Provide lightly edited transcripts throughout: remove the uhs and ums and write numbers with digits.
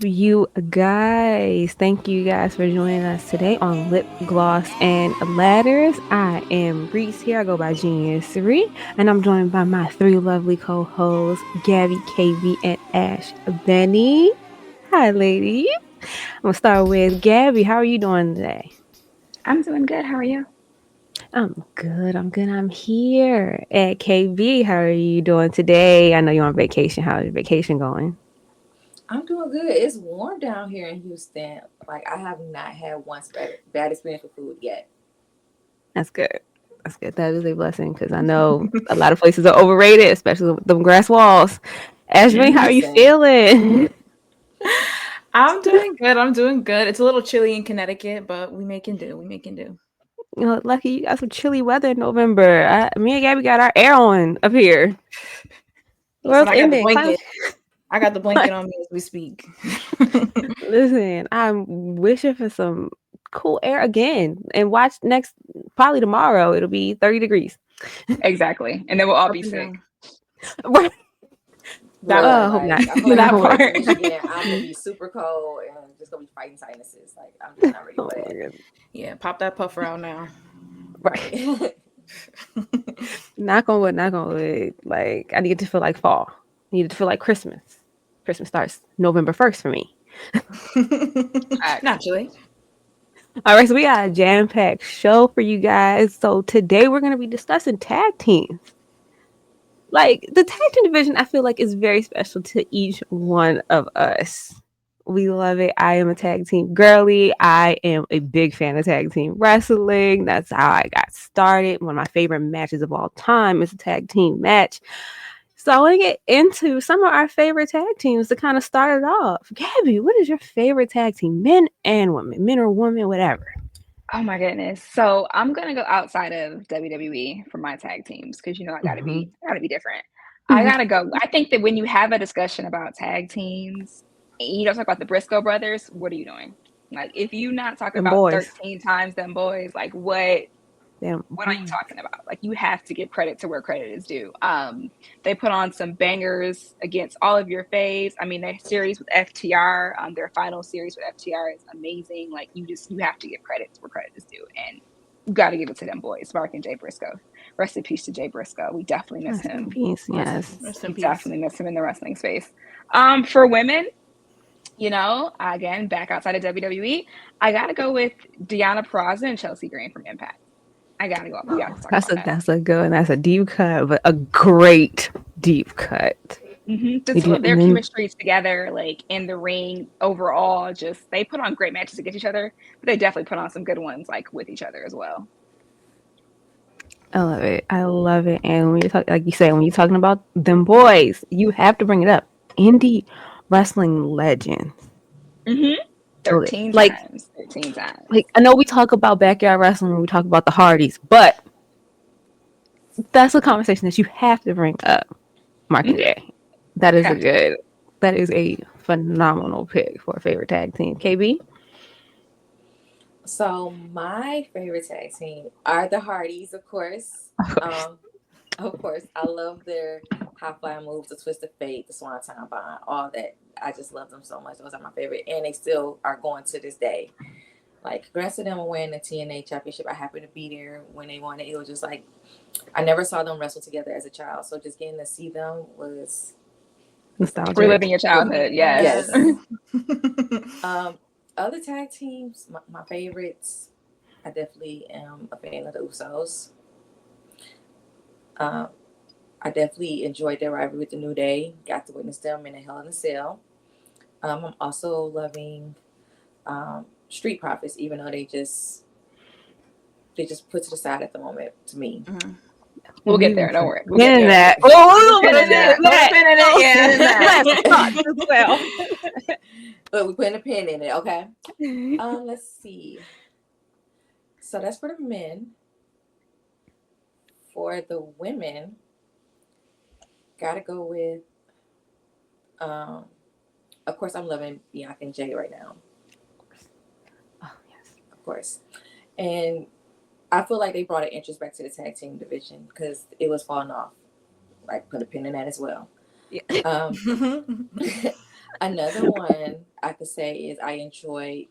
You guys, thank you guys for joining us today on Lip Gloss and Ladders. I am Reese here. I go by Genius 3, and I'm joined by my three lovely co hosts, Gabby, KB, and Ash Benny. Hi, ladies. I'm gonna start with Gabby. How are you doing today? I'm doing good. How are you? I'm good. I'm good. I'm here. At KB, how are you doing today? I know you're on vacation. How's your vacation going? I'm doing good. It's warm down here in Houston. Like I have not had one bad experience with food yet. That's good. That's good. That is a blessing because I know a lot of places are overrated, especially with them grass walls. Ashby, how are you Listen, feeling? I'm doing good. I'm doing good. It's a little chilly in Connecticut, but we making do. We making do. Lucky you got some chilly weather in November. Me and Gabby got our air on up here. Listen, World's I got the ending. blanket. I got the blanket on me as we speak. Listen, I'm wishing for some cool air again. And watch next, probably tomorrow, it'll be 30 degrees. Exactly. And then we'll all Up be and sick. down. Right. That Lord, Hope not. like I feel like when that I go Hope back to part. Michigan, I'm gonna be super cold and just gonna be fighting sinuses. Like I'm just not ready oh for my that. goodness. Yeah, pop that puffer out now. Right. Knock on wood. Like I need to feel like fall. I need it to feel like Christmas. Christmas starts November 1st for me. Facts. Naturally. All right, so we got a jam-packed show for you guys. So today we're gonna be discussing tag teams. Like the tag team division, I feel like is very special to each one of us. We love it. I am a tag team girly. I am a big fan of tag team wrestling. That's how I got started. One of my favorite matches of all time is a tag team match. So I want to get into some of our favorite tag teams to kind of start it off. Gabby, what is your favorite tag team? Men and women, men or women, whatever. Oh my goodness. So I'm gonna go outside of WWE for my tag teams because I gotta Mm-hmm. be different. I gotta go. I think that when you have a discussion about tag teams and you don't talk about the Briscoe brothers, what are you doing? Like if you not talking Them about boys. 13 times them boys, like Them what are you boys. talking about? Like you have to give credit to where credit is due. They put on some bangers against all of your faves. I mean, their series with FTR, their final series with FTR is amazing. Like you have to give credit where credit is due, and you got to give it to them boys, Mark and Jay Briscoe. Rest in peace to Jay Briscoe. We definitely miss Rest in him. peace. Rest in Yes. peace. Rest in We peace. definitely miss him in the wrestling space. For women, again, back outside of WWE, I got to go with Deanna Peraza and Chelsea Green from Impact. I gotta go. We gotta talk about that. That's a good one. That's a deep cut, but a great deep cut. You Just do, their and then chemistry together, like in the ring, overall, just they put on great matches against each other, but they definitely put on some good ones like with each other as well. I love it. I love it. And when you talk, like you say, when you're talking about them boys, you have to bring it up. Indie wrestling legends. hmm So, 13 times. 13 times. like I know we talk about backyard wrestling when we talk about the Hardys, but that's a conversation that you have to bring up. Mark and hmm Jay. That is a Have to. good. That is a phenomenal pick for a favorite tag team. KB. So my favorite tag team are the Hardys, of course. Of course. Um, of course, I love their high flying moves, the twist of fate, the swanton bomb, all that. I just love them so much. Those are my favorite, and they still are going to this day. Like, congrats to them on winning the TNA championship. I happened to be there when they won it. It was just like I never saw them wrestle together as a child, so just getting to see them was Nostalgic. Reliving your was childhood, yes. Yes. yes. Um, Other tag teams, my favorites. I definitely am a fan of the Usos. Um, I definitely enjoyed their rivalry with the New Day. Got to witness them in a Hell in a Cell. I'm also loving Street Profits, even though they just put to the side at the moment to me. Mhm. We'll We get will there. Don't put worry. We'll pin get in there. that. Put a Oh, we'll pin put a in pin that. in Put a that. pin in Oh, it. last thoughts as well. But we putting a pin in it, okay? Let's see. So that's for the men. For the women, gotta go with um of course I'm loving Bianca and Jay right now, Oh, yes. of course. And I feel like they brought an interest back to the tag team division because it was falling off. Like put a pin in that as well. Yeah. Um Another one I could say is I enjoyed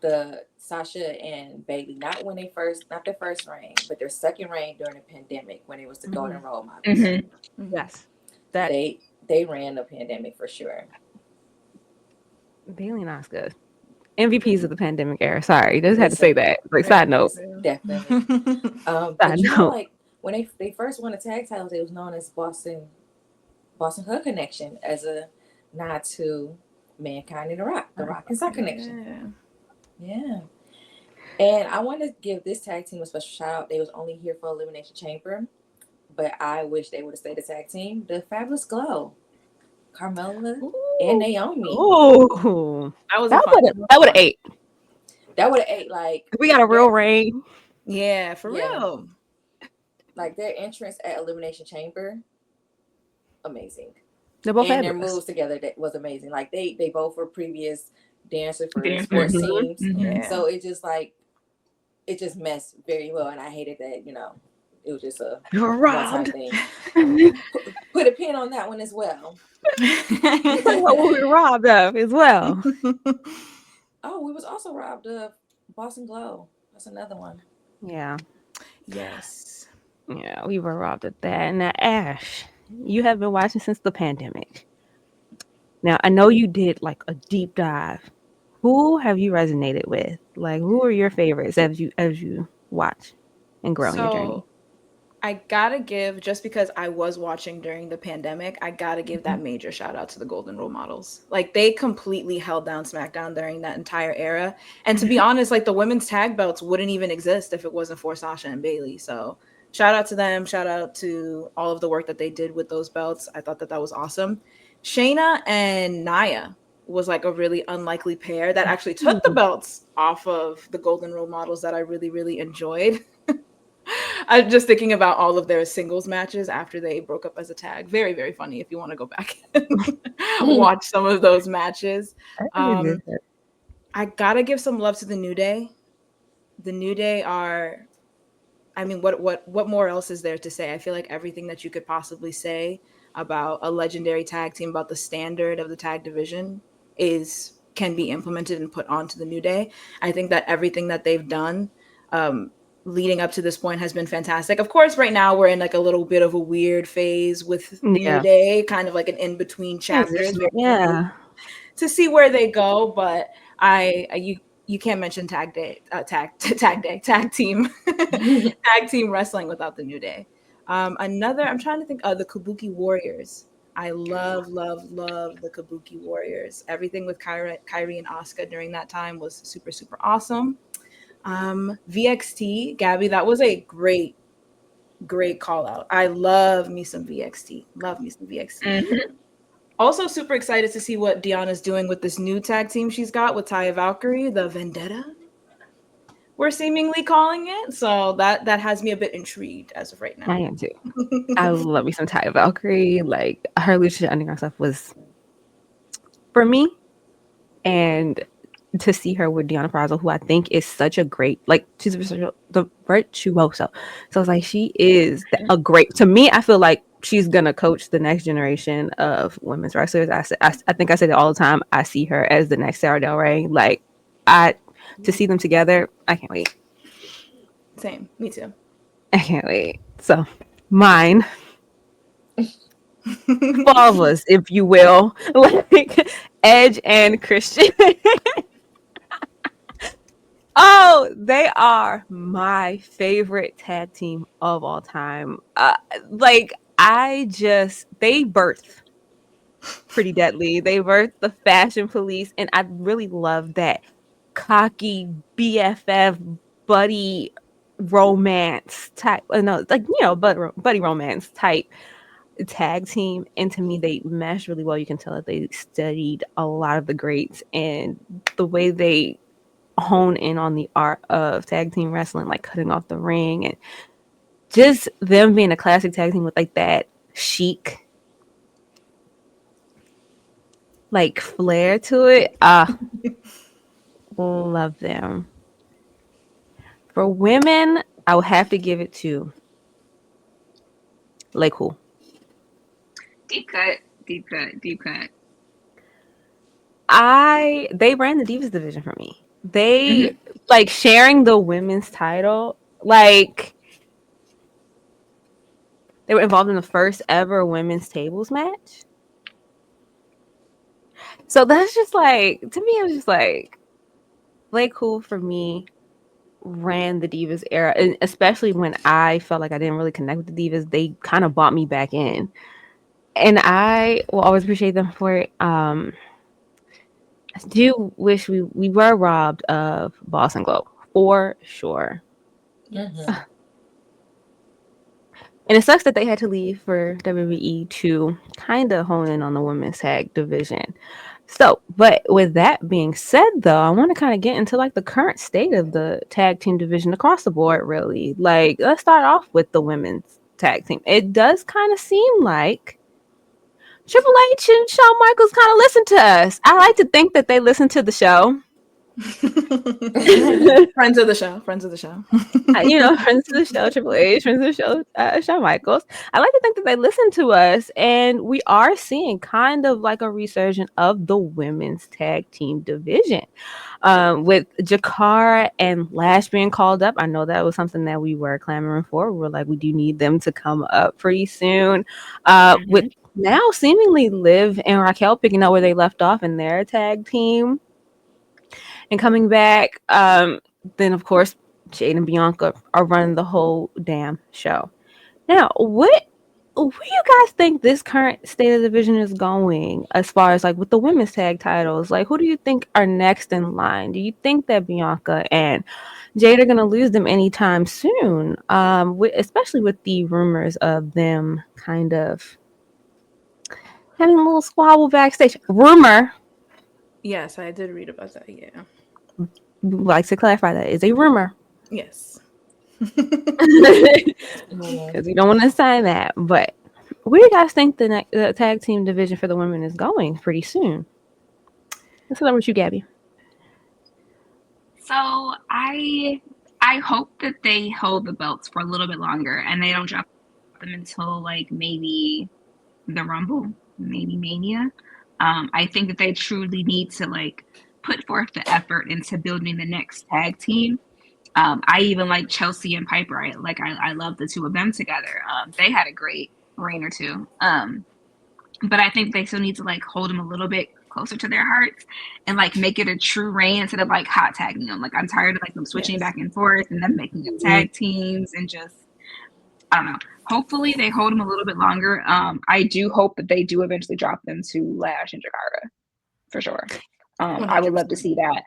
the Sasha and Bailey, not their first reign, but their second reign during the pandemic when it was the Golden Role Models. Mm-hmm. Yes, that They ran the pandemic for sure. Bailey and Oscar MVPs of the pandemic era. Sorry, just had to say Listen, that. Like side note, definitely. side But you know, note. like when they first won the tag titles, it was known as Boston Hood Connection as a nod to Mankind and the Rock and Sock Connection. Yeah. And I want to give this tag team a special shout out. They was only here for Elimination Chamber, but I wish they would have stayed a tag team. The Fabulous Glow, Carmella and Naomi. Oh, That was a fun. that would have ate. That would have ate like We got a real reign. Yeah, for real. Like their entrance at Elimination Chamber, amazing. They're both And fabulous. their moves together that was amazing. Like they both were previous dancers for Dancers. sports Mhm. teams. Yeah. So it just meshed very well, and I hated that, it was just a You're one-time robbed. thing. Put a pin on that one as well. What we were robbed of as well. Oh, we was also robbed of Boston Glow. That's another one. Yeah. Yes. Yeah, we were robbed of that. And now, Ash, you have been watching since the pandemic. Now, I know you did like a deep dive. Who have you resonated with? Like, who are your favorites as you watch and grow in your journey? I gotta give, just because I was watching during the pandemic, I gotta give that major shout out to the Golden Role Models. Like they completely held down SmackDown during that entire era. And to be honest, like the women's tag belts wouldn't even exist if it wasn't for Sasha and Bailey. So shout out to them. Shout out to all of the work that they did with those belts. I thought that was awesome. Shayna and Nia was like a really unlikely pair that actually took the belts off of the Golden Role Models that I really, really enjoyed. I'm just thinking about all of their singles matches after they broke up as a tag. Very, very funny if you want to go back and watch some of those matches. I gotta give some love to the New Day. The New Day are, I mean, what more else is there to say? I feel like everything that you could possibly say about a legendary tag team, about the standard of the tag division, can be implemented and put onto the New Day. I think that everything that they've done leading up to this point has been fantastic. Of course, right now we're in like a little bit of a weird phase with New Day, kind of like an in-between chapters. Yeah. To see where they go, but you can't mention tag team tag team wrestling without the New Day. Another, I'm trying to think of the Kabuki Warriors. I love the Kabuki Warriors. Everything with Kyrie and Asuka during that time was super, super awesome. VXT, Gabby, that was a great call out. I love me some VXT. Mm-hmm. Also super excited to see what Deanna's doing with this new tag team she's got with Taya Valkyrie, the Vendetta, we're seemingly calling it. So that has me a bit intrigued as of right now. I am too. I love me some Taya Valkyrie. Like her Lucha Underground stuff was for me, and to see her with Deonna Purrazzo, who I think is such a great, like she's the virtuoso. So it's like she is a great. To me, I feel like she's gonna coach the next generation of women's wrestlers. I think I say that all the time. I see her as the next Sarah Del Rey. Like to see them together, I can't wait. Same, me too. I can't wait. So mine. Flawless, if you will, like Edge and Christian. Oh, they are my favorite tag team of all time. They birthed Pretty Deadly. They birthed the Fashion Police, and I really love that cocky BFF buddy romance type. No, like buddy romance type tag team. And to me, they mesh really well. You can tell that they studied a lot of the greats, and the way they hone in on the art of tag team wrestling, like cutting off the ring, and just them being a classic tag team with like that chic like flair to it. Love them. For women, I would have to give it to Lake Cool. Deep cut. they ran the Divas division for me. They like sharing the women's title, like they were involved in the first ever women's tables match. So that's just like, to me, it was just like Blake Cool for me ran the Divas era, and especially when I felt like I didn't really connect with the Divas, they kind of brought me back in, and I will always appreciate them for it. I do wish we were robbed of Boss and Glow for sure. Mm-hmm. And it sucks that they had to leave for WWE to kind of hone in on the women's tag division. So, but with that being said, though, I want to kind of get into like the current state of the tag team division across the board, really. Like, let's start off with the women's tag team. It does kind of seem like Triple H and Shawn Michaels kind of listen to us. I like to think that they listen to the show. Friends of the show. Friends of the show. Friends of the show, Triple H, friends of the show, Shawn Michaels. I like to think that they listen to us, and we are seeing kind of like a resurgence of the women's tag team division. With Jakara and Lash being called up, I know that was something that we were clamoring for. We were like, we do need them to come up pretty soon. With now seemingly Liv and Raquel picking up where they left off in their tag team and coming back. Then, of course, Jade and Bianca are running the whole damn show. Now, where do you guys think this current state of the division is going as far as like with the women's tag titles? Like, who do you think are next in line? Do you think that Bianca and Jade are going to lose them anytime soon? Especially with the rumors of them kind of having a little squabble backstage. Rumor. Yes, I did read about that. Yeah. Like to clarify, that is a rumor. Yes. Because we don't want to sign that. But where do you guys think the tag team division for the women is going pretty soon? Let's start with you, Gabby. So I hope that they hold the belts for a little bit longer and they don't drop them until like maybe the Rumble, maybe Mania. I think that they truly need to like put forth the effort into building the next tag team. I even like Chelsea and Piper. I love the two of them together. They had a great reign or two. But I think they still need to like hold them a little bit closer to their hearts and like make it a true reign instead of like hot tagging them. Like I'm tired of like them switching back and forth and them making up tag teams and just I don't know. Hopefully they hold them a little bit longer. I do hope that they do eventually drop them to Lash and Jakara for sure. I would love to see that.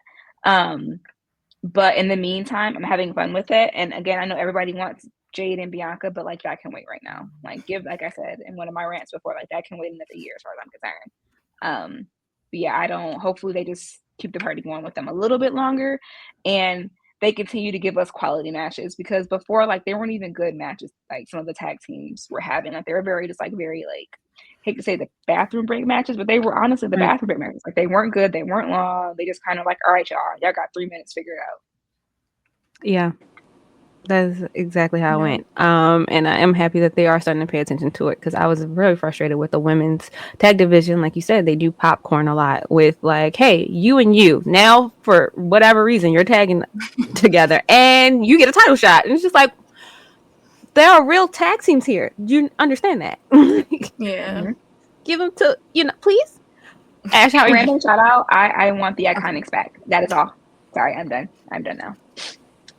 But in the meantime, I'm having fun with it. And again, I know everybody wants Jade and Bianca, but like that can wait right now. Like I said in one of my rants before, like that can wait another year as far as I'm concerned. But yeah, hopefully they just keep the party going with them a little bit longer and they continue to give us quality matches because before, like they weren't even good matches. Like some of the tag teams were having, like they were very hate to say the bathroom break matches, but they were honestly the bathroom break matches. Like they weren't good, they weren't long. They just kind of like, all right, y'all got 3 minutes, figure it out. Yeah, that's exactly how it went. And I am happy that they are starting to pay attention to it because I was very frustrated with the women's tag division. Like you said, they do popcorn a lot with like, hey, you and you now for whatever reason you're tagging together and you get a title shot, and it's just like there are real tag teams here. You understand that? Yeah. Give them to please. Ash, how random shout out. I want the Iconics back. That is all. Sorry, I'm done. I'm done now.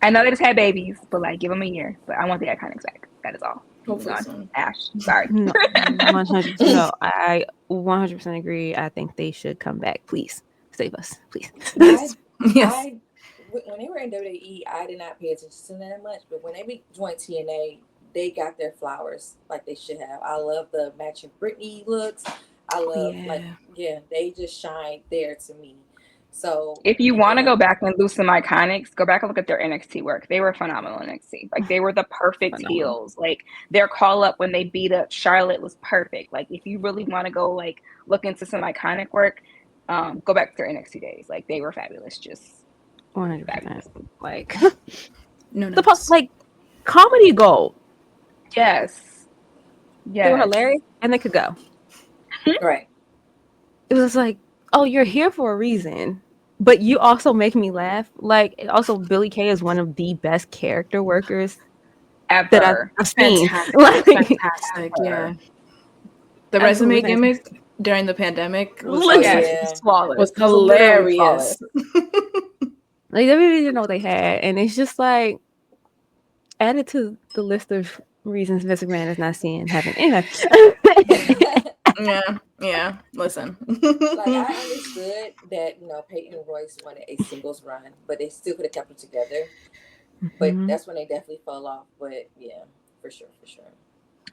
I know they just had babies, but like give them a year. But I want the Iconics back. That is all. Hopefully Ash, sorry. No, 100%. No, I 100% agree. I think they should come back. Please save us, please. Yes. When they were in WWE, I did not pay attention to them that much. But when they joined TNA, they got their flowers like they should have. I love the matching Britney looks. I love they just shine there to me. So if you want to go back and lose some Iconics, go back and look at their NXT work. They were phenomenal in NXT. Like they were the perfect heels. Like their call up when they beat up Charlotte was perfect. Like if you really want to go like look into some iconic work, go back to their NXT days. Like they were fabulous. Just 100%. Like no, like comedy gold. Yes. They were hilarious and they could go. Right. It was like oh, you're here for a reason. But you also make me laugh. Like, also, Billy Kay is one of the best character workers that Ever. I've seen. Fantastic, Like, fantastic. Ever. Yeah, the resume absolutely gimmick fantastic. during the pandemic was Oh Literally. Yes, just it's yeah. flawless. was It's literally flawless. hilarious. Like, they really didn't know what they had. And it's just like, added to the list of reasons Vince McMahon is not seeing heaven. Anyway. Yeah, yeah. Listen. Like I understood that Peyton and Royce wanted a singles run, but they still could have kept them together. But Mhm. that's when they definitely fell off. But yeah, for sure, for sure.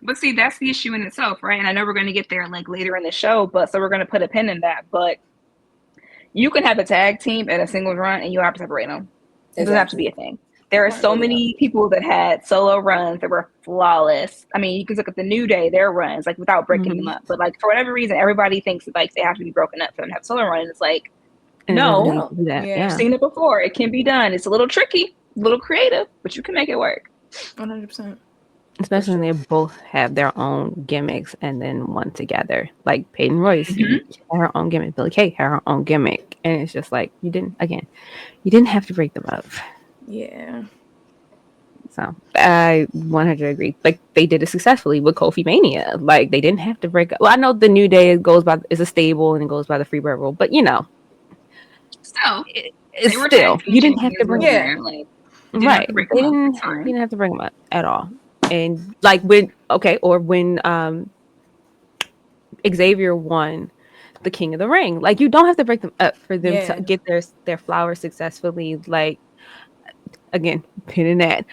But see, that's the issue in itself, right? And I know we're going to get there like later in the show, but so we're going to put a pin in that. But you can have a tag team at a singles run, and you have to separate them. It doesn't have to be Exactly. a thing. There are so Really don't. many people that had solo runs that were flawless. I mean, you can look at the New Day, their runs, like without breaking them Mhm. up. But like for whatever reason, everybody thinks that like they have to be broken up for them to have a solo run. And it's like, And it doesn't no, need to No. do that. Yeah. I've Yeah. seen it before. It can be done. It's a little tricky, a little creative, but you can make it work. 100%. Especially when sure. they both have their own gimmicks and then one together. Like Peyton Royce, Mhm. she had her own gimmick. Billy Kay had her own gimmick. And it's just like, you didn't have to break them up. Yeah. So I 100 agree. Like they did it successfully with Kofi Mania. Like they didn't have to break up. Well, I know the New Day is a stable and it goes by the Freebird rule, but Still, it's they were tag still team you didn't have to champions bring them. Yeah. there. Like, you didn't have Right. to break They them up. didn't It's you fine. didn't have to bring them up at all. And like when Xavier won the King of the Ring. Like you don't have to break them up for them to Yeah. get their flowers successfully. Like again, pin in that,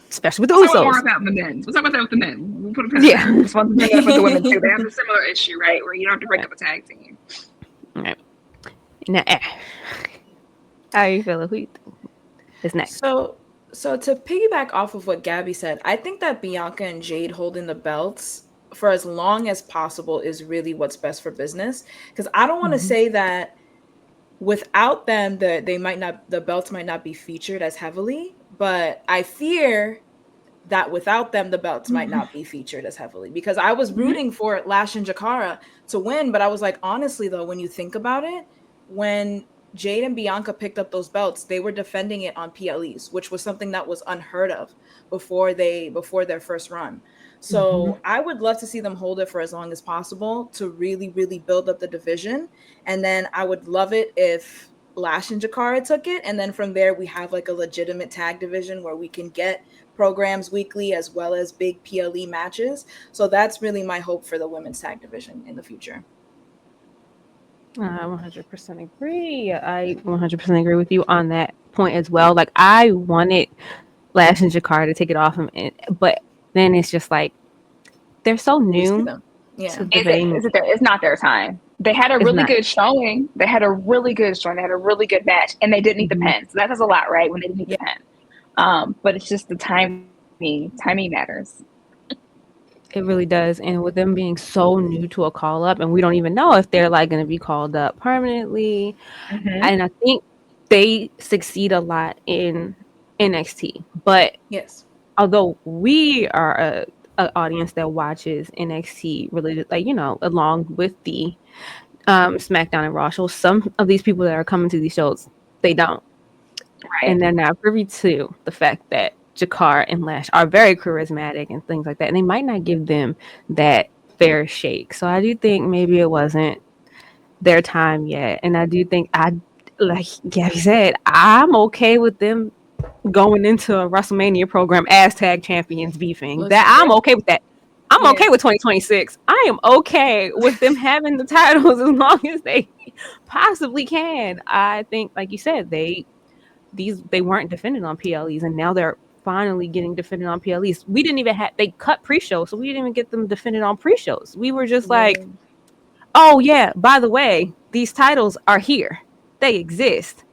especially with the We'll talk more Usos. about the men. We'll talk about that with the men. We'll put a pin in Yeah. that. Just want to bring that up with the women too. They have a similar issue, right? Where you don't have to break up a tag team. Right. Now, how you feeling? Who you think is next? So to piggyback off of what Gabby said, I think that Bianca and Jade holding the belts for as long as possible is really what's best for business. Because I don't want to Mhm. say that without them, the belts might not be featured as heavily, but I fear that without them, the belts might not be featured as heavily. Because I was Mm-hmm. rooting for Lash and Jakara to win, but I was like, honestly though, when you think about it, when Jade and Bianca picked up those belts, they were defending it on PLEs, which was something that was unheard of before their first run. Mhm. So I would love to see them hold it for as long as possible to really, really build up the division. And then I would love it if Lash and Jakara took it. And then from there, we have like a legitimate tag division where we can get programs weekly as well as big PLE matches. So that's really my hope for the women's tag division in the future. I 100% agree. I 100% agree with you on that point as well. Like I wanted Lash and Jakar to take it off him, but then it's just like they're so We see new them. Yeah. to the vein. It's not their time. They had a It's really not. good showing. They had a really good showing. They had a really good match, and they didn't need the Mhm. pen. So that says a lot, right? When they didn't need the Yeah. pen. But it's just the timing. Timing matters. It really does. And with them being so new to a call up, and we don't even know if they're like going to be called up permanently. Mm-hmm. And I think they succeed a lot in NXT. But Yes. although we are a audience that watches NXT related, like, along with the SmackDown and Raw shows, some of these people that are coming to these shows, they don't. Right. And they're not privy to the fact that Jakar and Lash are very charismatic and things like that. And they might not give them that fair shake. So I do think maybe it wasn't their time yet. And I do think like Gabby said, I'm okay with them going into a WrestleMania program as tag champions beefing. That Listen. I'm okay with that. I'm Yeah. okay with 2026. I am okay with them having the titles as long as they possibly can. I think, like you said, they weren't defended on PLEs, and now they're finally getting defended on PLEs. We didn't even have they cut pre-show, so we didn't even get them defended on pre-shows. We were just like, Literally. oh yeah, by the way, these titles are here. They exist.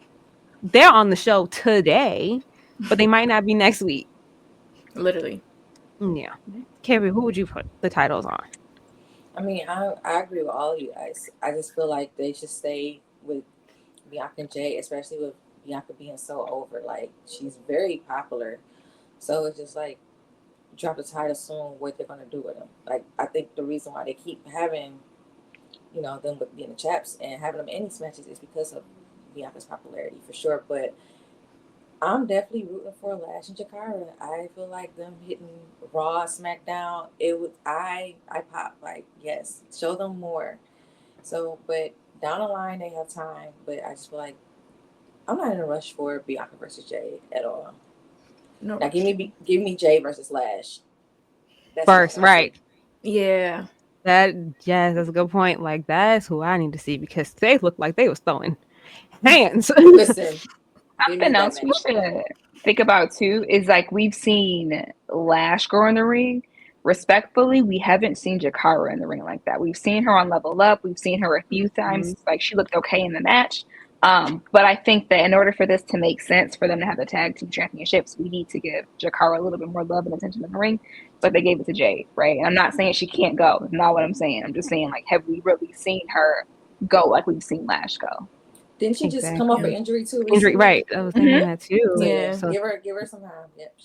They're on the show today, but they might not be next week. Literally. Yeah. Carrie, who would you put the titles on? I mean, I agree with all of you guys. I just feel like they should stay with Bianca and Jay, especially with Bianca being so over. Like, she's very popular. So it's just like, drop the title soon, what they're going to do with them. Like, I think the reason why they keep having them with being the chaps and having them in these matches is because of Bianca's popularity for sure. But I'm definitely rooting for Lash and Jakara. I feel like them hitting Raw, SmackDown. It was I pop like yes, show them more. So, but down the line they have time. But I just feel like I'm not in a rush for Bianca versus Jade at all. No. Now give me Jade versus Lash. That's First, right? Yeah. Yes, that's a good point. Like that's who I need to see because they looked like they was throwing hands. Listen, Something else we should think about too is like we've seen Lash go in the ring. Respectfully, we haven't seen Jakara in the ring like that. We've seen her on Level Up. We've seen her a few times. Like she looked okay in the match. But I think that in order for this to make sense for them to have the tag team championships, we need to give Jakara a little bit more love and attention in the ring. But they gave it to Jade, right? And I'm not saying she can't go. That's not what I'm saying. I'm just saying like, have we really seen her go like we've seen Lash go? Didn't she just come off an injury too? Injury, right? I was thinking that too. Yeah, So give her some time. Yep.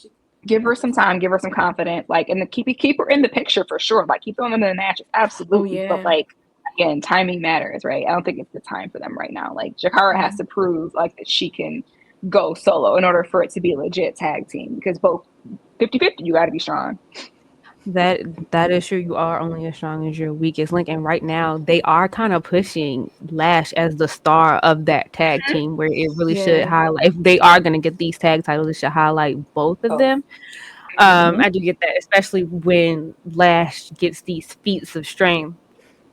Give her some time, give her some confidence, like, and keep her in the picture for sure. Like, keep them in the matches, absolutely. Oh, yeah. But like, again, timing matters, right? I don't think it's the time for them right now. Like, Jakara has to prove like that she can go solo in order for it to be a legit tag team because both 50-50, you got to be strong. That is true. You are only as strong as your weakest link, and right now they are kind of pushing Lash as the star of that tag team, where it really should highlight. If they are going to get these tag titles, it should highlight both of them. I do get that, especially when Lash gets these feats of strength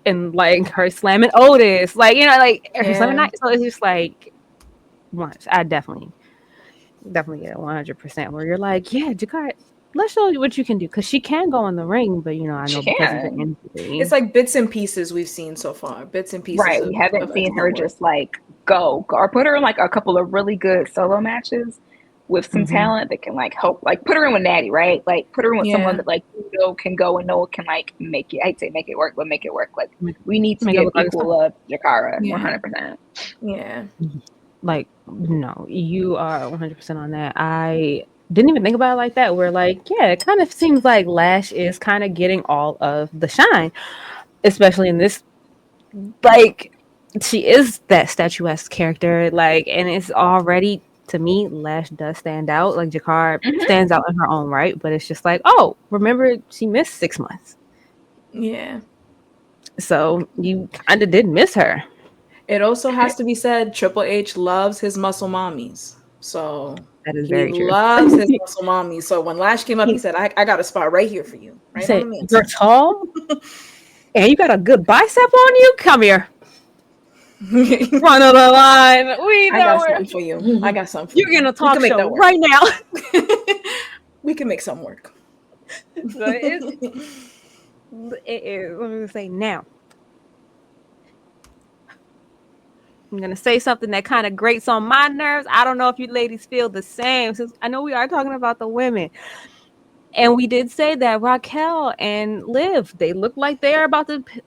and like her slamming Otis, like like her slamming Knight. So it's just like once I definitely get it 100%. Where you're like, yeah, Jakara, let's show you what you can do because she can go in the ring, but I know because of the injury. It's like bits and pieces we've seen so far. Bits and pieces. Right. We haven't seen her just like go or put her in like a couple of really good solo matches with some talent that can like help, like put her in with Natty, right? Like put her in with someone that like can go and Noah can like make it. I'd say make it work, but make it work. Like we need to give equal love to Jakara, 100%. Yeah. Like no, you are 100% on that. I didn't even think about it like that. Where like, yeah, it kind of seems like Lash is kind of getting all of the shine, especially in this. Like, she is that statuesque character. Like, and it's already to me, Lash does stand out. Like Jakara stands out in her own right, but it's just like, oh, remember she missed 6 months. Yeah. So you kind of did miss her. It also has to be said, Triple H loves his muscle mommies. So that is very true. He loves his muscle mommies. So when Lash came up, he said, I got a spot right here for you. Right said, on the you're tall and you got a good bicep on you? Come here. Front of the line. I got something for you. I got something for You're gonna talk show right now. We can make something work. So it is. Let me say now. I'm going to say something that kind of grates on my nerves. I don't know if you ladies feel the same. Since I know we are talking about the women. And we did say that Raquel and Liv, they look like they are about to, pick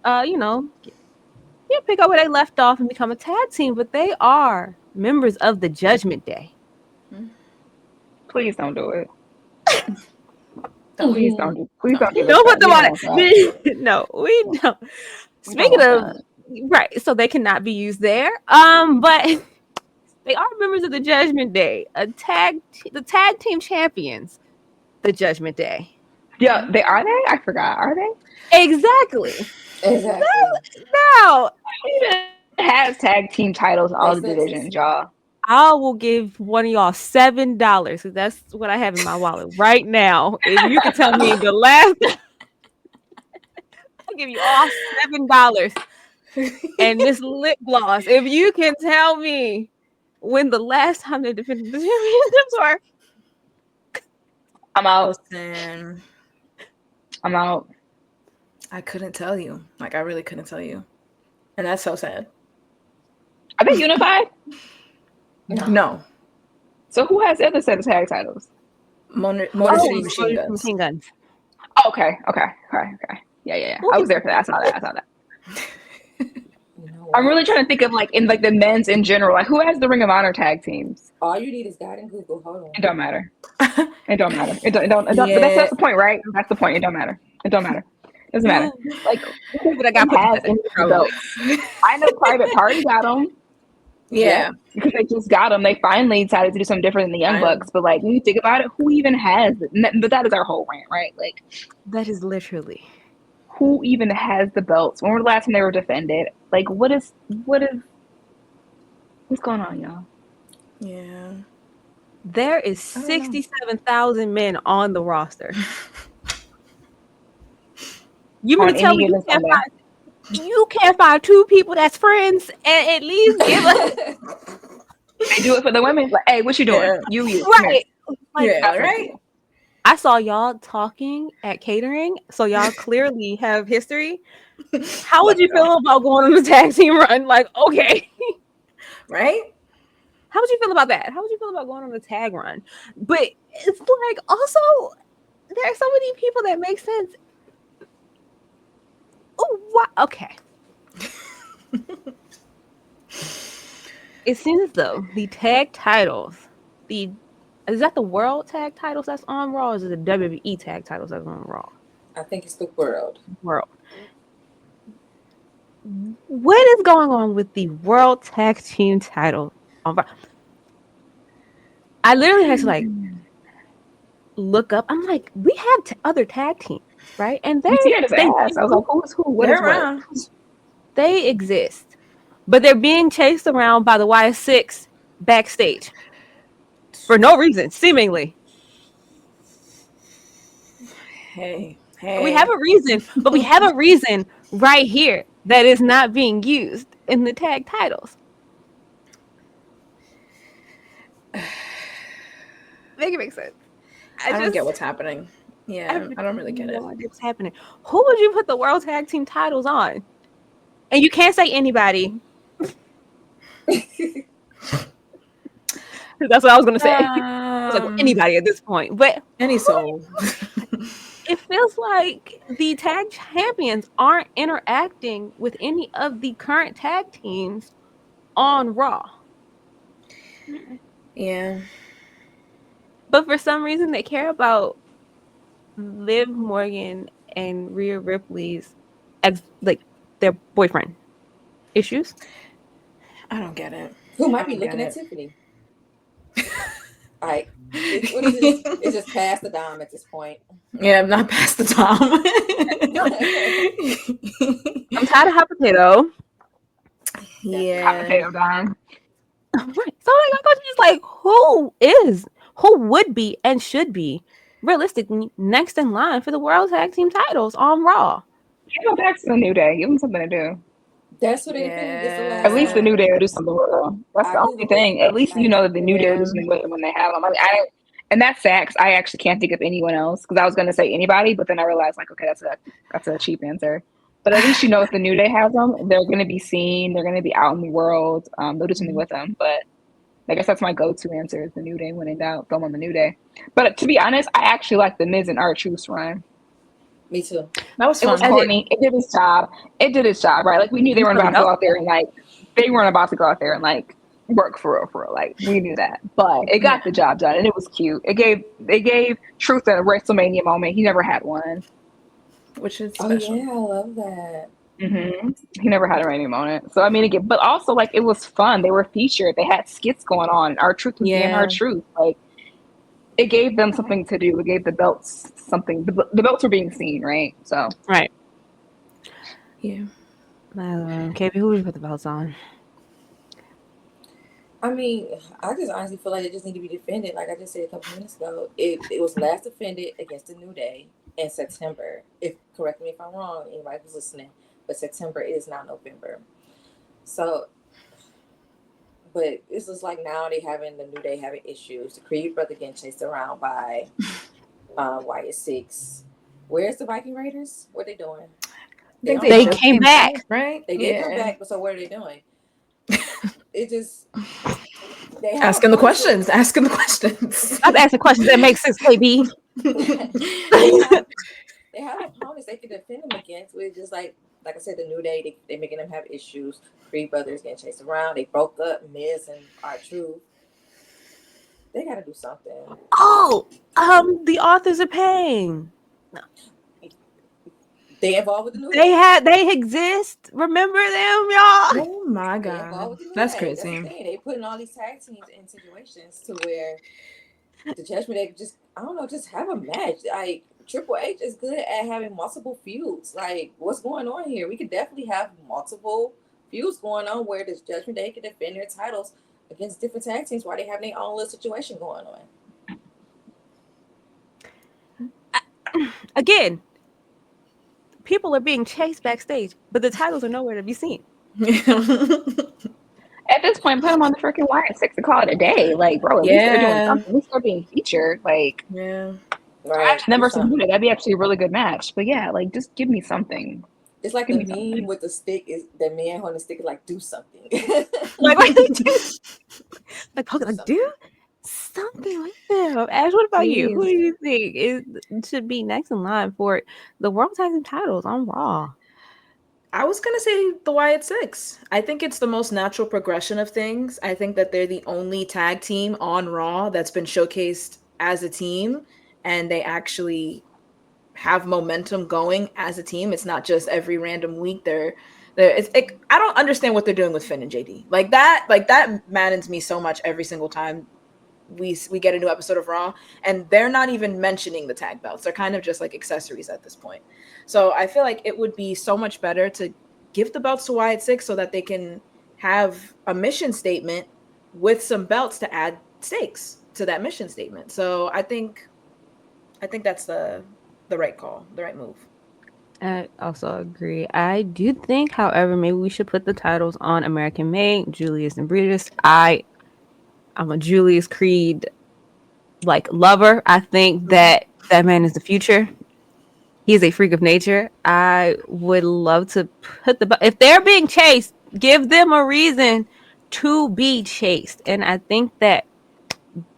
up where they left off and become a tag team. But they are members of the Judgment Day. Please don't do it. Please don't do Don't put them on it. No, we don't. Speaking of... Right, so they cannot be used there. But they are members of the Judgment Day, the tag team champions, the Judgment Day. Yeah, they are they? I forgot. Are they? Exactly. No, it has tag team titles in all the divisions, y'all. I will give one of y'all $7 because that's what I have in my wallet right now. If you can tell me the last, I'll give you all $7. And this lip gloss, if you can tell me when the last time they defended the championships were, I'm out. Listen, I'm out. I couldn't tell you. Like, I really couldn't tell you. And that's so sad. Are they unified? No. So who has the other set of tag titles? Motor City Machine Guns. Oh, okay. Yeah. I was there for that. I saw that. I'm really trying to think of like in like the men's in general. Like who has the Ring of Honor tag teams? All you need is God and Google. Hold on. It don't matter. It don't matter. It don't. But that's the point, right? That's the point. It don't matter. Doesn't matter. Like, People that got put has together, any probably. belts. I know Private Party got them. Yeah. Because they just got them. They finally decided to do something different than the Young Bucks. But like, when you think about it, who even has it? But that is our whole rant, right? Like, that is literally who even has the belts? When were the last time they were defended? Like, what's going on, y'all? Yeah. there is 67,000 men on the roster. You mean On to tell any me given Sunday. you can't find two people that's friends and at least give us They do it for the women. Like, hey, what you doing? Yeah. You. right? Like, Yeah, That's right? cool. I saw y'all talking at catering, so y'all clearly have history. How would you feel about going on the tag team run? Like, okay. Right? How would you feel about that? How would you feel about going on the tag run? But it's like also there are so many people that make sense. Oh, what? Okay. It seems as though the tag titles, is that the world tag titles that's on Raw, or is it the WWE tag titles that's on Raw? I think it's the world. World. What is going on with the world tag team title on Raw? I literally had to like look up. I'm like, we have other tag teams, right? And You see, I just asked. I was like, who's who? What They're is around. what? they exist, but they're being chased around by the Y6 backstage for no reason, seemingly. Hey. We have a reason, but we have a reason right here that is not being used in the tag titles. Make it make sense. I don't get what's happening. Yeah, I don't really get it. No idea what's happening. Who would you put the world tag team titles on? And you can't say anybody. That's what I was gonna say. I was like, well, anybody at this point, but Any soul. it feels like the tag champions aren't interacting with any of the current tag teams on Raw. Yeah. But for some reason, they care about Liv Morgan and Rhea Ripley's like their boyfriend issues. I don't get it. Who might be looking at Tiffany? What is this? It's just past the dime at this point. Yeah, I'm not past the time. I'm tired of hot potato. Yeah. Hot potato dime. Right. So my question is like, who would be and should be realistically next in line for the World Tag Team titles on Raw? Give them back to the New Day. Give them something to do. That's what they think is the last. At least the New Day will do something with them. That's the only thing. At least you know that the New Day will do something with them when they have them. I mean, and that's facts. I actually can't think of anyone else because I was going to say anybody, but then I realized like, okay, that's a cheap answer. But at least you know if the New Day has them, they're going to be seen. They're going to be out in the world. They'll do something with them. But I guess that's my go-to answer is the New Day when in doubt, throw them on the New Day. But to be honest, I actually like the Miz and R-Truth run. Me too. That was fun. It was corny. It did its job. It did its job, right? Like we knew they weren't about to go out there and like they weren't about to go out there and like work for real. Like we knew that. But it got the job done and it was cute. They gave Truth a WrestleMania moment. He never had one. Which is special. Oh yeah, I love that. Mm-hmm. He never had a WrestleMania moment. So I mean, but also like it was fun. They were featured. They had skits going on. R-Truth was being R-Truth. Like it gave them something to do. It gave the belts something. The belts were being seen, right? So right. Yeah. KB, who would you put the belts on? I mean, I just honestly feel like it just need to be defended. Like I just said a couple minutes ago, it was last defended against the New Day in September. Correct me if I'm wrong, anybody who's listening, but September is now November. So, but it's just like now the New Day having issues. The Creed brother getting chased around by Wyatt Six. Where's the Viking Raiders? What are they doing? They came back, right? They did come back, but so what are they doing? It just asking the questions. I'm asking questions that make sense, KB. They have opponents they can defend them against. We're just like I said, the New Day, they're making them have issues. Creed brothers getting chased around. They broke up. Miz and R-Truth. They got to do something. Oh, the authors are paying. No. They involved with the New They exist. Remember them, y'all? Oh my They god, involved with the New that's That's the crazy. thing. They putting all these tag teams in situations to where the Judgment Day just, I don't know, just have a match. Like Triple H is good at having multiple feuds. Like, what's going on here? We could definitely have multiple feuds going on where this Judgment Day can defend their titles against different tag teams while they have their own little situation going on. Again, people are being chased backstage, but the titles are nowhere to be seen. At this point, put them on the freaking Wyatt 6 to call it a day. Like, bro, at least they're doing Yeah. something. At least they're being featured. Like, Yeah. Right. imagine them versus Buddha. That'd be actually a really good match. But yeah, like, just give me something. It's like Give the me something. meme with the stick is the man holding the stick is like, do something. Like, like, Do like, something. do something with them. Ash, what about you? Who do Please. you think should be next in line for the World Tag Team titles on Raw? I was gonna say the Wyatt Six. I think it's the most natural progression of things. I think that they're the only tag team on Raw that's been showcased as a team, and they actually have momentum going as a team. It's not just every random week I don't understand what they're doing with Finn and JD. Like that maddens me so much every single time we get a new episode of Raw, and they're not even mentioning the tag belts. They're kind of just like accessories at this point. So I feel like it would be so much better to give the belts to Wyatt Six so that they can have a mission statement with some belts to add stakes to that mission statement. So I think that's the right call, the right move. I also agree. I do think, however, maybe we should put the titles on American Made, Julius and Brutus. I'm a Julius Creed like lover. I think that man is the future. He is a freak of nature. I would love to put if they're being chased, give them a reason to be chased. And I think that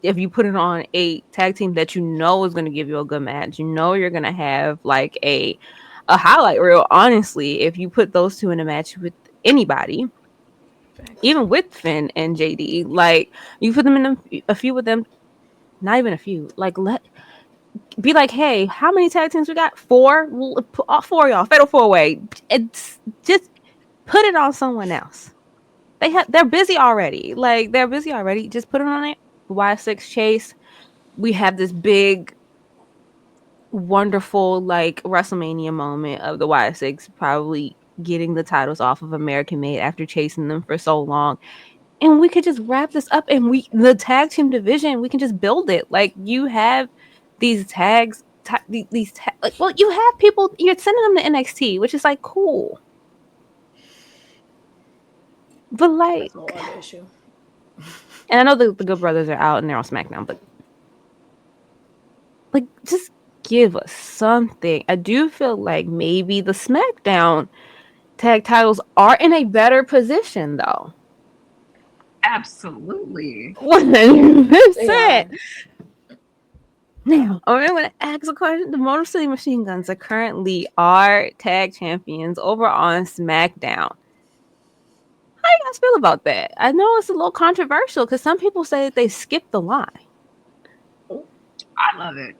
if you put it on a tag team that you know is going to give you a good match, you know you're going to have like a highlight reel. Honestly, if you put those two in a match with anybody, even with Finn and JD, like you put them in a few with them, not even a few. Like be like, hey, how many tag teams we got? 4. All 4 y'all, fatal 4-way. It's just put it on someone else. They're busy already. Like they're busy already. Just put it on it. Y6 Chase. We have this big, wonderful like WrestleMania moment of the Y6 probably getting the titles off of American Made after chasing them for so long. And we could just wrap this up, and the tag team division, we can just build it. Like you have these tags, like, well, you have people, you're sending them to NXT, which is like cool. But like, That's a whole other issue. and I know the Good Brothers are out and they're on SmackDown, but like, just give us something. I do feel like maybe the SmackDown tag titles are in a better position, though. Absolutely. 100%. Now, I'm going to ask a question. The Motor City Machine Guns are currently our tag champions over on SmackDown. How do you guys feel about that? I know it's a little controversial because some people say that they skipped the line. I love it.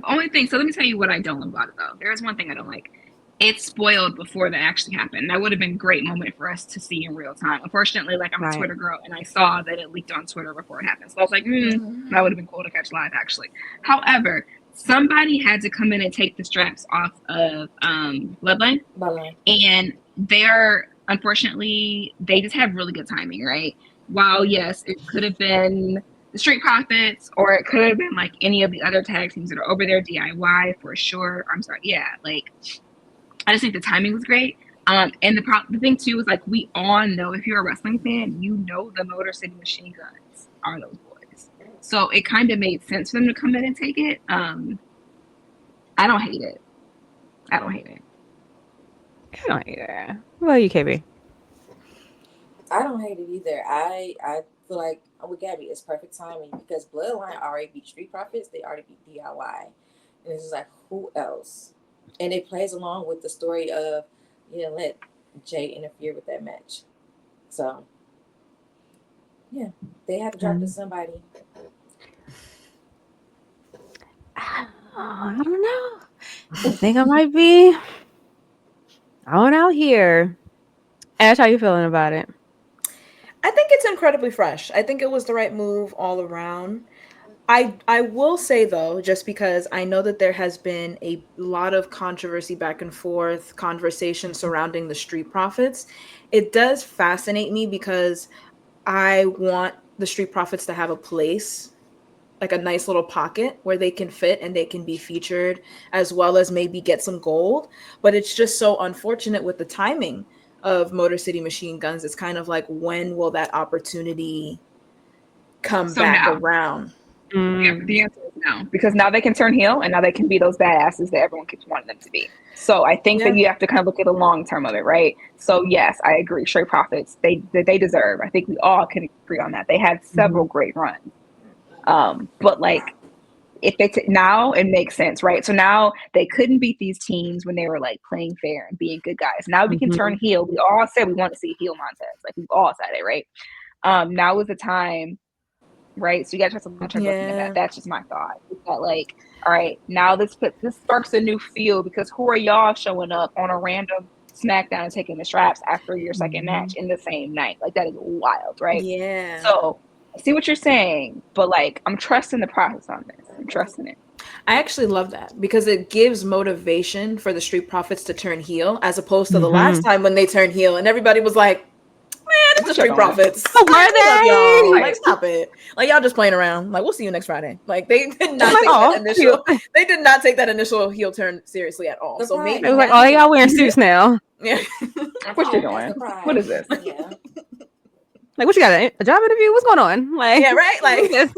Only thing. So let me tell you what I don't love about it, though. There is one thing I don't like. It's spoiled before that actually happened. That would have been a great moment for us to see in real time. Unfortunately, like I'm a Twitter girl, and I saw that it leaked on Twitter before it happened. So I was like, that would have been cool to catch live, actually. However, somebody had to come in and take the straps off of Bloodline. And unfortunately, they just have really good timing, right? While, yes, it could have been the Street Profits, or it could have been like any of the other tag teams that are over there, DIY for sure. I'm sorry, yeah, like I just think the timing was great. And the thing too is like we all know, if you're a wrestling fan, you know the Motor City Machine Guns are those boys. So it kind of made sense for them to come in and take it. I don't hate it. I don't hate it. I don't either. What about you, KB? I don't hate it either. I feel like I'm with Gabby. It's perfect timing because Bloodline already beat Street Profits. They already beat DIY, and it's just like, who else? And it plays along with the story of let Jay interfere with that match. So yeah, they have to drop to somebody. I don't know. I think I might be on out here. Ash, how you feeling about it? I think it's incredibly fresh. I think it was the right move all around. I will say though, just because I know that there has been a lot of controversy back and forth, conversation surrounding the Street Profits, it does fascinate me because I want the Street Profits to have a place, like a nice little pocket where they can fit and they can be featured, as well as maybe get some gold. But it's just so unfortunate with the timing of Motor City Machine Guns. It's kind of like, when will that opportunity come So back now. around? The answer is no, because now they can turn heel and now they can be those badasses that everyone keeps wanting them to be. So I think that you have to kind of look at the long term of it, right? So yes, I agree. Straight Profits, they deserve. I think we all can agree on that. They had several great runs, but like if it's now, it makes sense, right? So now they couldn't beat these teams when they were like playing fair and being good guys. Now we can turn heel. We all said we want to see heel Montez, like we all said it, right? Now is the time. Right, so you guys have to looking at that. That's just my thought. It's that like, all right, now this sparks a new feel, because who are y'all showing up on a random SmackDown and taking the straps after your second match in the same night? Like, that is wild, right? Yeah. So I see what you're saying, but like, I'm trusting the process on this. I'm trusting it. I actually love that because it gives motivation for the Street Profits to turn heel, as opposed to the last time when they turned heel and everybody was like, man, it's the Street Profits. Oh, were they? Y'all. Like, stop it. Like, y'all just playing around. Like, we'll see you next Friday. Like, they did not take that initial. They did not take that initial heel turn seriously at all. So maybe it was like, oh, y'all wearing suits now. Yeah. What you doing? What is this? Yeah. Like, what you got? A job interview? What's going on? Like, yeah, right. Like, did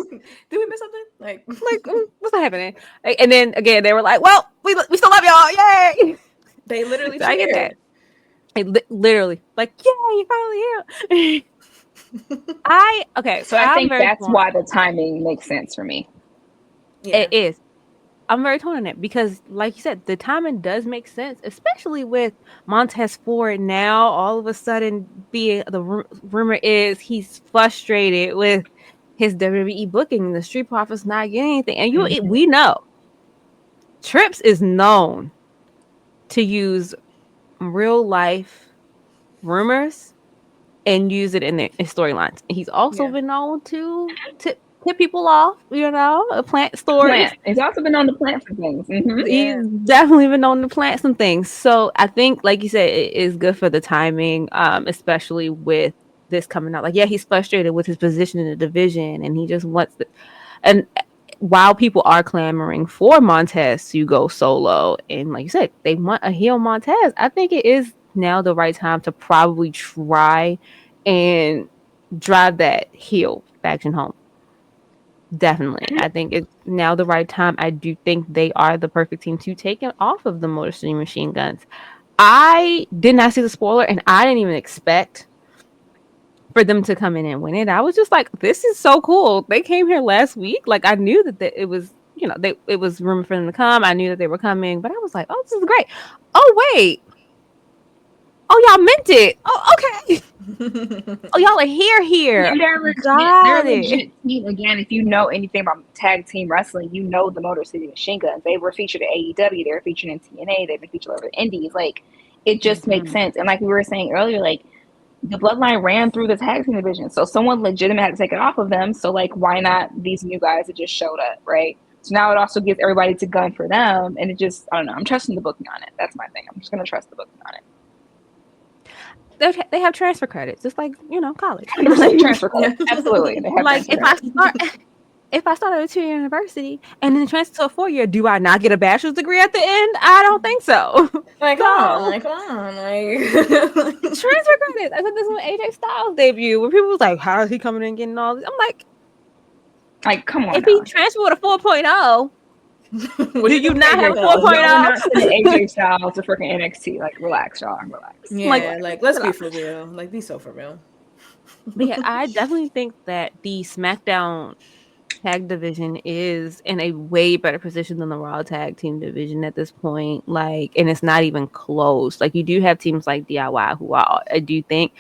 we miss something? Like, what's happening? And then again, they were like, well, we still love y'all. Yay! They literally. So I get that. Literally, like, yeah, you finally here. So I think that's why the timing makes sense for me. Yeah. It is. I'm very torn on it because, like you said, the timing does make sense, especially with Montez Ford now all of a sudden being the rumor is he's frustrated with his WWE booking. The Street Profits not getting anything, and we know Trips is known to use real life rumors and use it in their storylines. He's also been known to tip people off, plant stories. He's also been known to plant some things. He's definitely been known to plant some things. So I think, like you said, it is good for the timing, especially with this coming out. Like, yeah, he's frustrated with his position in the division, and he just wants to. And while people are clamoring for Montez to go solo, and like you said, they want a heel Montez, I think it is now the right time to probably try and drive that heel faction home. Definitely. I think it's now the right time. I do think they are the perfect team to take it off of the Motor City Machine Guns. I did not see the spoiler, and I didn't even expect for them to come in and win it. I was just like, this is so cool. They came here last week. Like, I knew that it was, it was rumored for them to come. I knew that they were coming, but I was like, oh, this is great. Oh, wait. Oh, y'all meant it. Oh, okay. Oh, y'all are here. And they're a legit team. Again, if you know anything about tag team wrestling, you know the Motor City Machine Guns. They were featured at AEW. They were featured in TNA. They've been featured over the Indies. Like, it just makes sense. And like we were saying earlier, like, the bloodline ran through the tag team division. So someone legitimate had to take it off of them. So, like, why not these new guys that just showed up, right? So now it also gives everybody to gun for them. And it just, I don't know. I'm trusting the booking on it. That's my thing. I'm just going to trust the booking on it. They have transfer credits, just like college. Transfer credits, absolutely. They have like if I start at a 2-year university and then transfer to a 4-year, do I not get a bachelor's degree at the end? I don't think so. Like, come on, transfer credits. I said this was AJ Styles' debut, where people was like, "How is he coming in and getting all this?" I'm like, come on. If he transferred with a 4.0. Do you not have a 4.0? Not sending AJ Styles to freaking NXT. Like, relax, y'all. Relax. Yeah, like let's be for real. Like, be so for real. But yeah, I definitely think that the SmackDown tag division is in a way better position than the Raw tag team division at this point. Like, and it's not even close. Like, you do have teams like DIY who I do think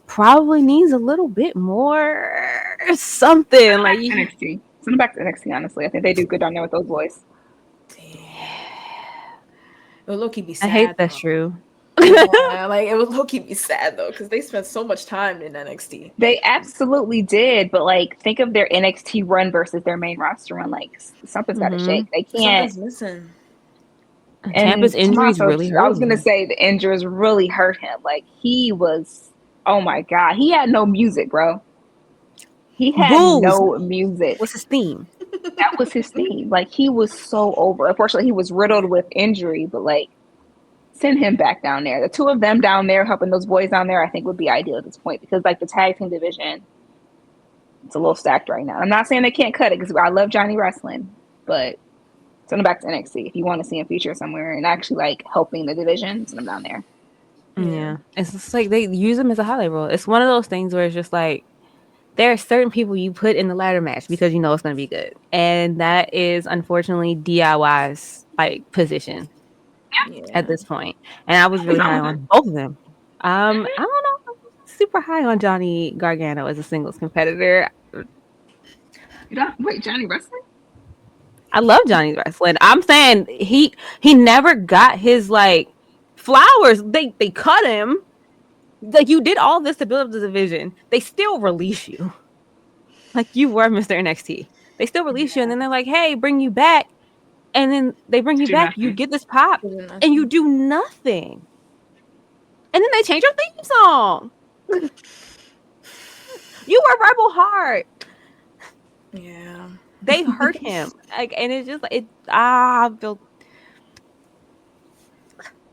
probably needs a little bit more something. Like NXT. Send them back to NXT, honestly. I think they do good down there with those boys. It would low-key be sad. I hate that's though. true. Yeah, like it would low-key be sad though, because they spent so much time in NXT. They absolutely did, but like, think of their NXT run versus their main roster run. Like, something's got to shake. They can't. Something's missing. Campus And injuries Tommaso, really I hurt was gonna him. say the injuries really hurt him. Like, he was, oh my god, he had no music, bro. He had Bulls. no music. What's his theme? That was his theme. Like, he was so over. Unfortunately, he was riddled with injury, but like, send him back down there. The two of them down there helping those boys down there, I think would be ideal at this point, because like the tag team division, it's a little stacked right now. I'm not saying they can't cut it, because I love Johnny Wrestling, but send him back to NXT if you want to see him feature somewhere and actually like helping the division. Send him down there. Yeah. It's just like they use him as a highlight role. It's one of those things where it's just like there are certain people you put in the ladder match because you know it's going to be good. And that is unfortunately DIY's like position at this point. And I was really high on both of them. I don't know. I'm super high on Johnny Gargano as a singles competitor. Wait, Johnny Wrestling? I love Johnny's wrestling. I'm saying he never got his like flowers. They cut him. Like you did all this to build up the division. They still release you. Like you were Mr. NXT. They still release you, and then they're like, "Hey, bring you back." And then they bring you back. You get this pop, and you do nothing. And then they change your theme song. You were Rebel Heart. Yeah. They hurt him. Like, and it's just like I feel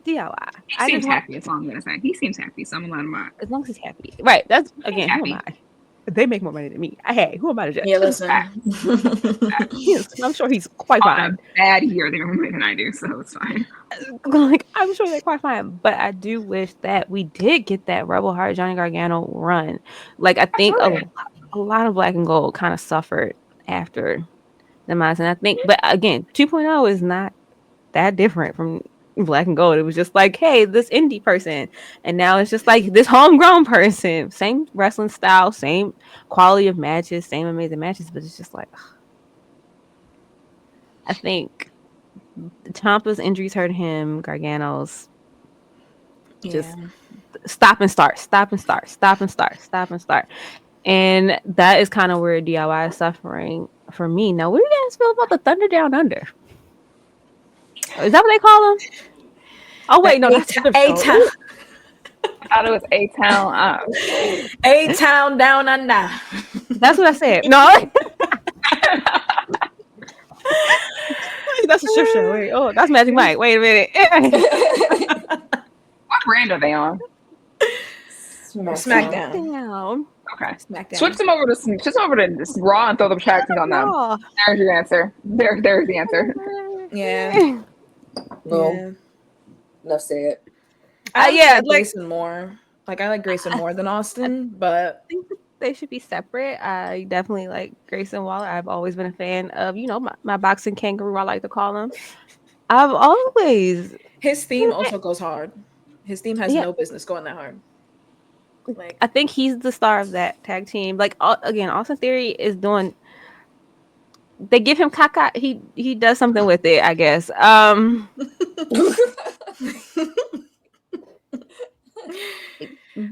DIY. He seems happy. That's all I'm gonna say. He seems happy, so I'm gonna let him out. As long as he's happy, right? That's again. Who am I? They make more money than me. Hey, who am I to judge? Yeah, listen. I'm sure he's quite fine. A bad year, they more money than I do, so it's fine. Like I'm sure they're quite fine, but I do wish that we did get that Rebel Heart Johnny Gargano run. Like I think a lot of Black and Gold kind of suffered after the match, and I think, but again, 2.0 is not that different from Black and Gold. It was just like, hey, this indie person, and now it's just like this homegrown person. Same wrestling style, same quality of matches, same amazing matches, but it's just like, I think Ciampa's injuries hurt him. Gargano's just stop and start, and that is kind of where DIY is suffering for me. Now, what do you guys feel about the Thunder Down Under? Is that what they call them? Oh wait, no, that's A-Town. I thought it was A-Town. A-Town Down Under. That's what I said. No. That's a strip show. Wait, oh, that's Magic Mike. Wait a minute. What brand are they on? SmackDown. Okay. SmackDown. Switch them over to this Raw and throw them tracks on them. There's your answer. There's the answer. Yeah. No. Enough said. I like Grayson more. Like I like Grayson more than Austin, but I think they should be separate. I definitely like Grayson Waller. I've always been a fan of, my boxing kangaroo, I like to call him. I've always his theme also goes hard. His theme has no business going that hard. Like I think he's the star of that tag team. Like again, Austin Theory is doing. They give him caca. He does something with it, I guess. That's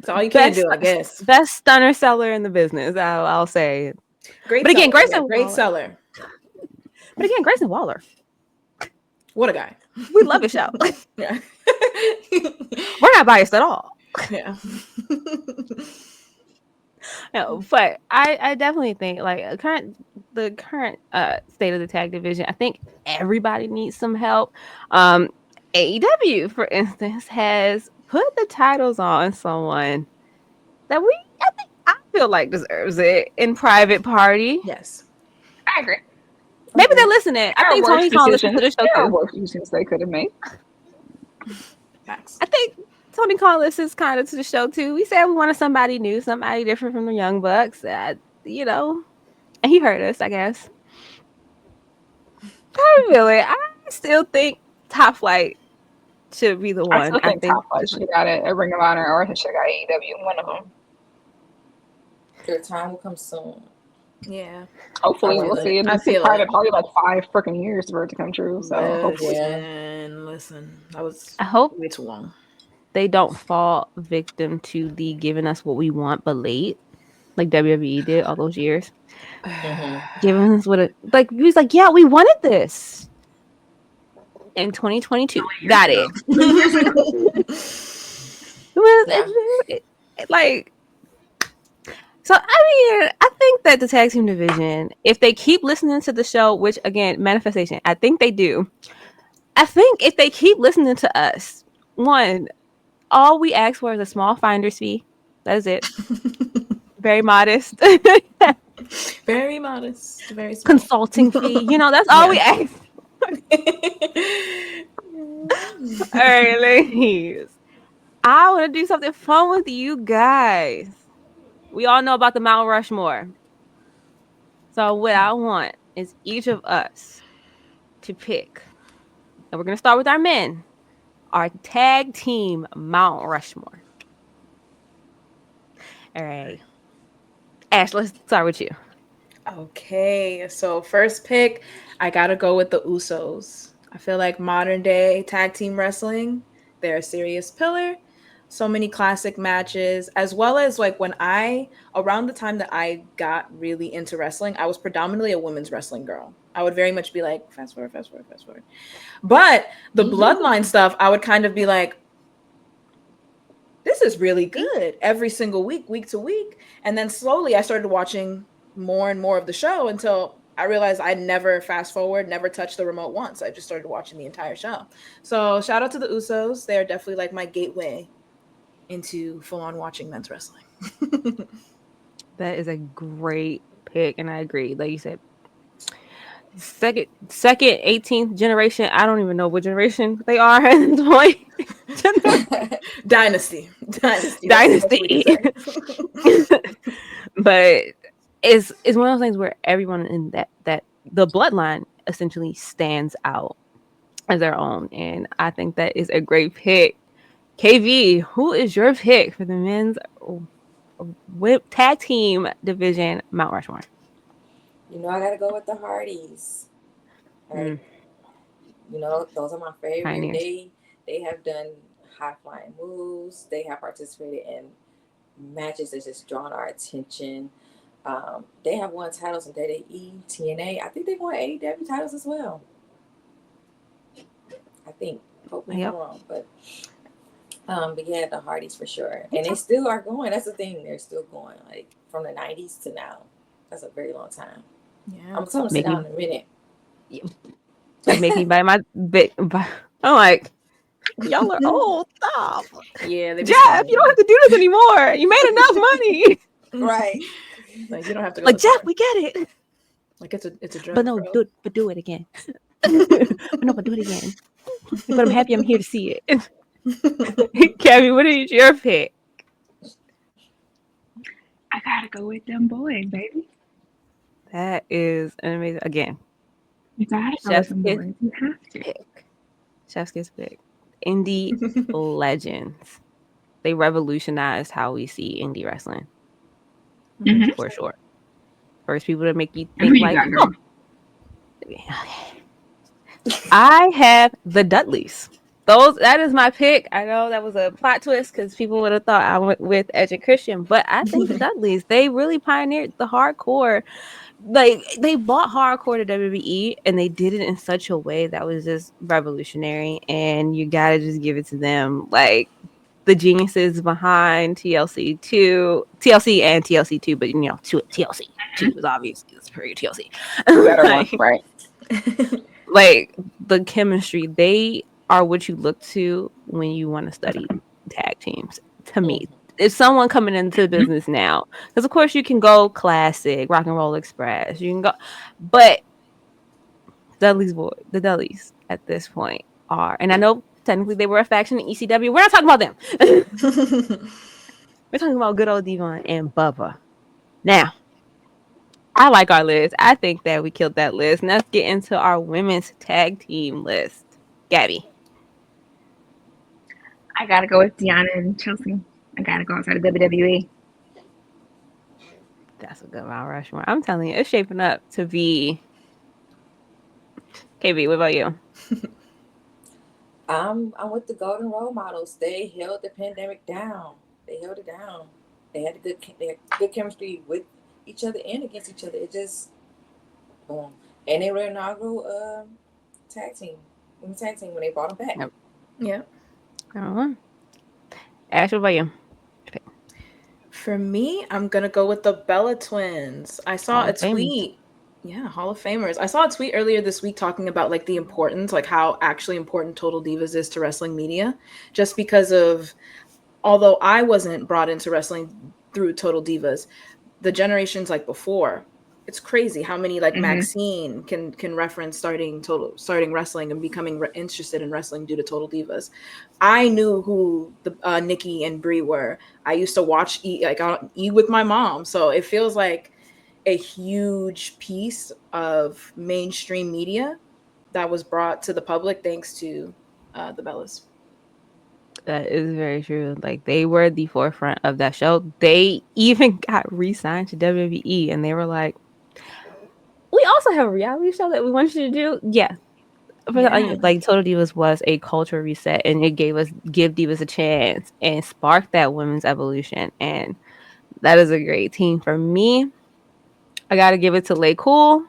all you can do, I guess. Best stunner seller in the business, I'll say. Great seller. But again, Grayson Waller. What a guy. We love his show. Yeah. We're not biased at all. Yeah. No, but I definitely think like the current state of the tag division, I think everybody needs some help. AEW, for instance, has put the titles on someone that I feel like deserves it in Private Party. Yes. I agree. Maybe they're listening. I think Tony Khan listened to the show. There are worse decisions they could have made. Facts. I think Tony Khan listens kind of to the show too. We said we wanted somebody new, somebody different from the Young Bucks. And he heard us, I guess. Really, I still think Top Flight should be the one. I still think Top Flight should have got it at Ring of Honor, or should have got AEW. One of them. Their time will come soon. Yeah. Hopefully we'll see it. I feel probably like 5 freaking years for it to come true. So hopefully. Listen. listen, that was I hope way too long. they don't fall victim to the giving us what we want but late, like WWE did all those years. Giving us what it like. He was like, yeah, we wanted this in 2022. Got it. Yeah. Like, so I mean, I think that the tag team division, if they keep listening to the show, which again, manifestation, I think they do. I think if they keep listening to us, one, all we ask for is a small finder's fee. That is it. Very modest. Very modest, very small. Consulting fee. You know, that's all we ask. All right, ladies. I want to do something fun with you guys. We all know about the Mount Rushmore. So what I want is each of us to pick, and we're going to start with our men, our tag team Mount Rushmore. All right. Ash, let's start with you. Okay, so first pick, I gotta go with the Usos. I feel like modern day tag team wrestling, they're a serious pillar. So many classic matches, as well as like around the time that I got really into wrestling, I was predominantly a women's wrestling girl. I would very much be like, fast forward, fast forward, fast forward. But the bloodline stuff, I would kind of be like, this is really good every single week, week to week. And then slowly I started watching more and more of the show until I realized I never fast forward, never touched the remote once. I just started watching the entire show. So shout out to the Usos. They're definitely like my gateway into full on watching men's wrestling. That is a great pick, and I agree. Like you said, second 18th generation. I don't even know what generation they are at this point. Dynasty. Dynasty. But it's one of those things where everyone in that the bloodline essentially stands out as their own, and I think that is a great pick. KV, who is your pick for the men's tag team division Mount Rushmore? You know, I gotta go with the Hardys. Like, you know, those are my favorite. Pioneers. They have done high flying moves. They have participated in matches that just drawn our attention. They have won titles in WWE, TNA. I think they've won AEW titles as well. I think. Hope me if I'm wrong, but yeah, the Hardys for sure, and they still are going. That's the thing; they're still going. Like from the '90s to now, that's a very long time. Yeah, I'm gonna sit down in a minute. Make me buy my bit. I'm like, y'all are old. Stop. Yeah, Jeff, you don't have to do this anymore. You made enough money. Right. Like you don't have to go like Jeff, we get it. Like it's a drug. But no, do it again. But do it again. But I'm happy I'm here to see it. Gabby, what is your pick? I gotta go with them boys, baby. That is an amazing. Again, you gotta go with them boys. You have to. Pick. Chef's kiss pick. Indie legends. They revolutionized how we see indie wrestling. For sure. First people to make you think like, oh. I have the Dudleys. That is my pick. I know that was a plot twist because people would have thought I went with Edge and Christian, but I think the Dudleys, they really pioneered the hardcore. Like they brought hardcore to WWE and they did it in such a way that was just revolutionary, and you gotta just give it to them. Like the geniuses behind TLC and TLC 2, but TLC 2 was obviously the superior TLC. Better one, right? Like the chemistry, they are what you look to when you want to study tag teams. To me, if someone coming into the business now, because of course you can go classic, Rock and Roll Express, you can go, but the Dudleys at this point are, and I know technically they were a faction in ECW. We're not talking about them. We're talking about good old Devon and Bubba. Now, I like our list. I think that we killed that list. And let's get into our women's tag team list. Gabby. I gotta go with Deanna and Chelsea. I gotta go outside of WWE. That's a good Mount Rushmore. I'm telling you, it's shaping up to be. KB, what about you? I'm with the golden role models. They held the pandemic down. They held it down. They had good chemistry with each other and against each other. It just boom. And they were inaugural tag team. Women's tag team when they brought them back. Yep. Yeah. I don't know. Ash, what about you? For me, I'm gonna go with the Bella twins. I saw Hall a of Famers. tweet. Yeah, Hall of Famers. I saw a tweet earlier this week talking about like the importance, like how actually important Total Divas is to wrestling media. Just because of, although I wasn't brought into wrestling through Total Divas, the generations like before, it's crazy how many like Maxine can reference starting wrestling and becoming interested in wrestling due to Total Divas. I knew who the Nikki and Brie were. I used to watch E with my mom, so it feels like a huge piece of mainstream media that was brought to the public thanks to the Bellas. That is very true. Like they were the forefront of that show. They even got re-signed to WWE, and they were like, "We also have a reality show that we want you to do." Yeah, like Total Divas was a cultural reset, and it give Divas a chance and sparked that women's evolution. And that is a great team for me. I gotta give it to Lay Cool.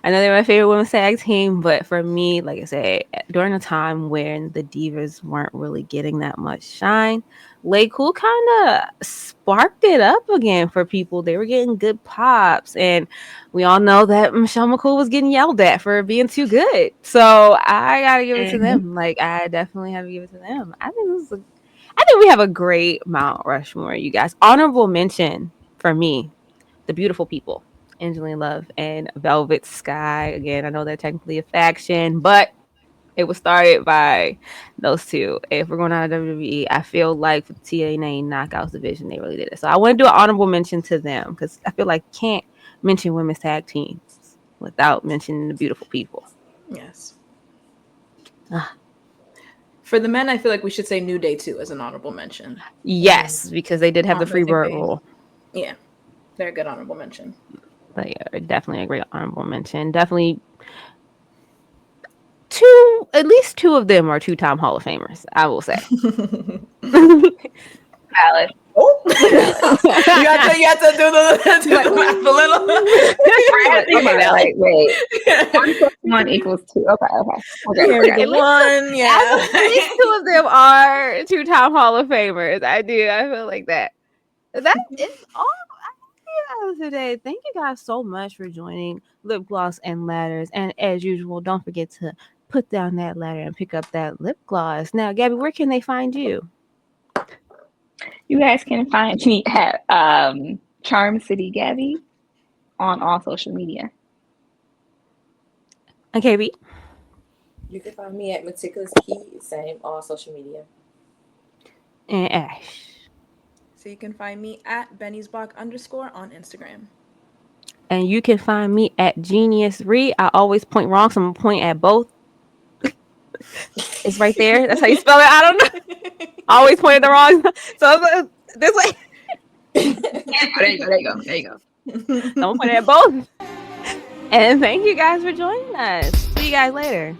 I know they're my favorite women's tag team, but for me, like I said, during a time when the Divas weren't really getting that much shine, Lay Cool kind of sparked it up again for people. They were getting good pops, and we all know that Michelle McCool was getting yelled at for being too good. So I gotta give it to them. Like I definitely have to give it to them. I think we have a great Mount Rushmore, you guys. Honorable mention for me, the beautiful people. Angelina Love and Velvet Sky. Again, I know they're technically a faction, but it was started by those two. If we're going out of WWE, I feel like for the TNA Knockouts division, they really did it. So I want to do an honorable mention to them because I feel like can't mention women's tag teams without mentioning the beautiful people. Yes. For the men, I feel like we should say New Day too as an honorable mention. Yes, because they did have the free bird rule. Yeah, they're a good honorable mention. But yeah, definitely a great honorable mention. Definitely at least two of them are two-time Hall of Famers, I will say. Valid. Oh, you have to do the math a little. Okay, wait. 1 equals 2. Okay. One, yeah. At least two of them are two-time Hall of Famers. I feel like that. That is all today. Thank you guys so much for joining Lip Gloss and Ladders. And as usual, don't forget to put down that ladder and pick up that lip gloss. Now, Gabby, where can they find you? You guys can find me at Charm City Gabby on all social media. And KB? You can find me at Meticulous Key, same all social media. And Ash. So you can find me at Benny'sBlock_ on Instagram. And you can find me at Genius Re. I always point wrong, so I'm going to point at both. It's right there. That's how you spell it. I don't know. I always pointed the wrong. So this way. There you go. Don't point it at both. And thank you guys for joining us. See you guys later.